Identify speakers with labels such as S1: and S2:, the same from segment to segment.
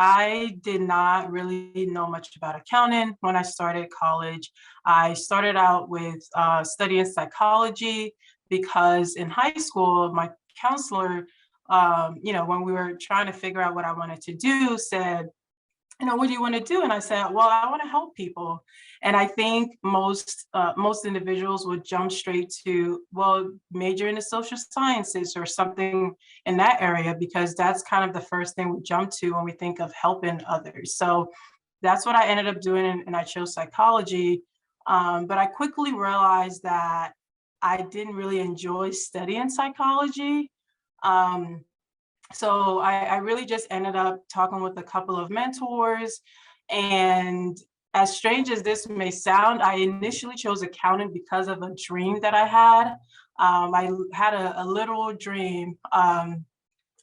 S1: I did not really know much about accounting when I started college. I started out with studying psychology because in high school, my counselor, when we were trying to figure out what I wanted to do, said, what do you want to do? And I said, well, I want to help people. And I think most individuals would jump straight to, well, major in the social sciences or something in that area, because that's kind of the first thing we jump to when we think of helping others. So that's what I ended up doing, and I chose psychology. But I quickly realized that I didn't really enjoy studying psychology. Um, so I really just ended up talking with a couple of mentors. And as strange as this may sound, I initially chose accounting because of a dream that I had. I had a literal dream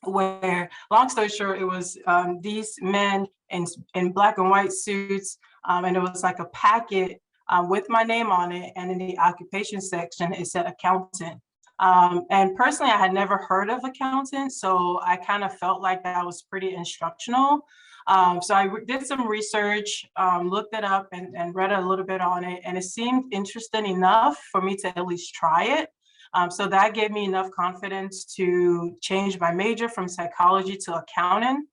S1: where, long story short, it was these men in black and white suits, and it was like a packet with my name on it. And in the occupation section, it said accountant. And personally, I had never heard of accountant, so I kind of felt like that was pretty instructional. So I did some research, looked it up, and read a little bit on it, and it seemed interesting enough for me to at least try it. So that gave me enough confidence to change my major from psychology to accounting.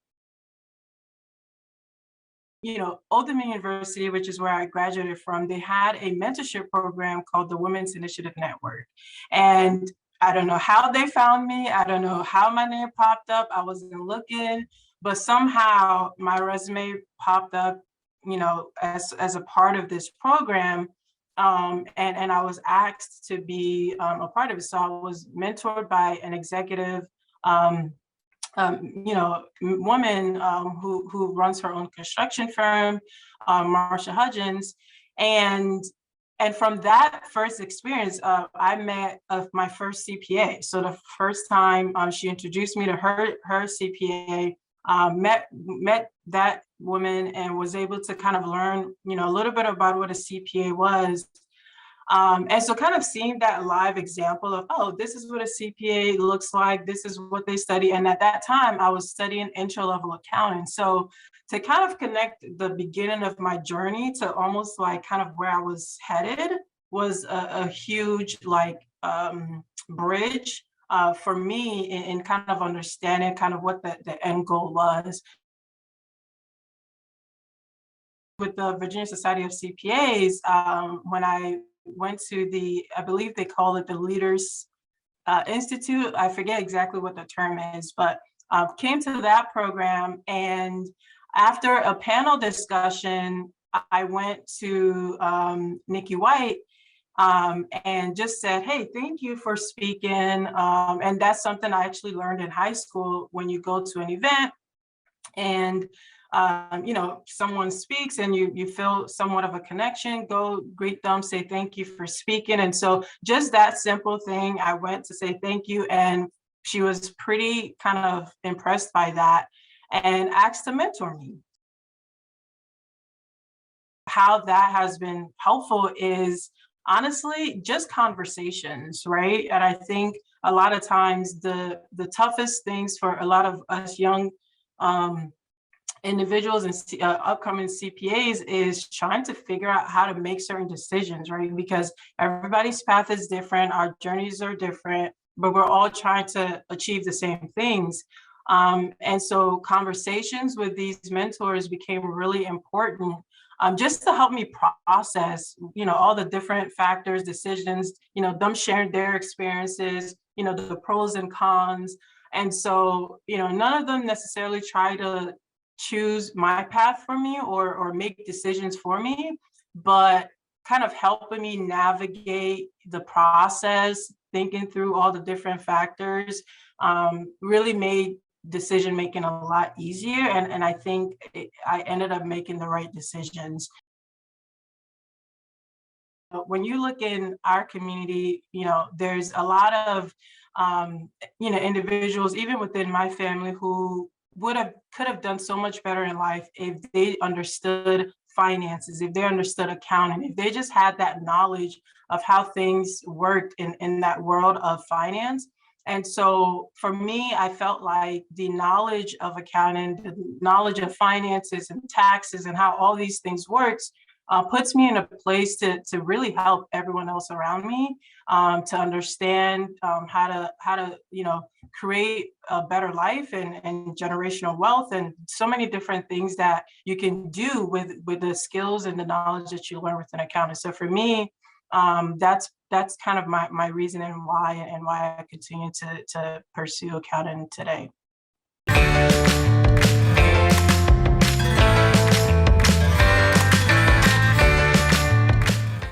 S1: Old Dominion University, which is where I graduated from, they had a mentorship program called the Women's Initiative Network. And I don't know how they found me. I don't know how my name popped up. I wasn't looking, but somehow my resume popped up, as a part of this program. And I was asked to be a part of it. So I was mentored by an executive woman who runs her own construction firm, Marsha Hudgens, and from that first experience, I met my first CPA. So the first time she introduced me to her CPA, met that woman and was able to kind of learn, a little bit about what a CPA was. And so kind of seeing that live example of, oh, this is what a CPA looks like, this is what they study. And at that time, I was studying entry-level accounting. So to kind of connect the beginning of my journey to almost like kind of where I was headed was a huge bridge for me in kind of understanding kind of what the end goal was. With the Virginia Society of CPAs, when I went to I believe they call it the Leaders Institute. I forget exactly what the term is, but came to that program. And after a panel discussion, I went to Nikki White and just said, hey, thank you for speaking. And that's something I actually learned in high school. When you go to an event and someone speaks and you feel somewhat of a connection, go greet them, say thank you for speaking. And so just that simple thing, I went to say thank you, and she was pretty kind of impressed by that and asked to mentor me. How that has been helpful is honestly just conversations, right? And I think a lot of times the toughest things for a lot of us young individuals and upcoming CPAs is trying to figure out how to make certain decisions, right? Because everybody's path is different, our journeys are different, but we're all trying to achieve the same things. And so conversations with these mentors became really important, just to help me process, all the different factors, decisions, them sharing their experiences, the pros and cons. And so, none of them necessarily try to choose my path for me or make decisions for me, but kind of helping me navigate the process, thinking through all the different factors, really made decision making a lot easier. And I think I ended up making the right decisions. When you look in our community, there's a lot of individuals, even within my family, who could have done so much better in life if they understood finances, if they understood accounting, if they just had that knowledge of how things worked in that world of finance. And so for me, I felt like the knowledge of accounting, the knowledge of finances and taxes and how all these things works puts me in a place to really help everyone else around me, to understand how to create a better life and generational wealth and so many different things that you can do with the skills and the knowledge that you learn within accounting. So for me, that's kind of my reason and why I continue to pursue accounting today.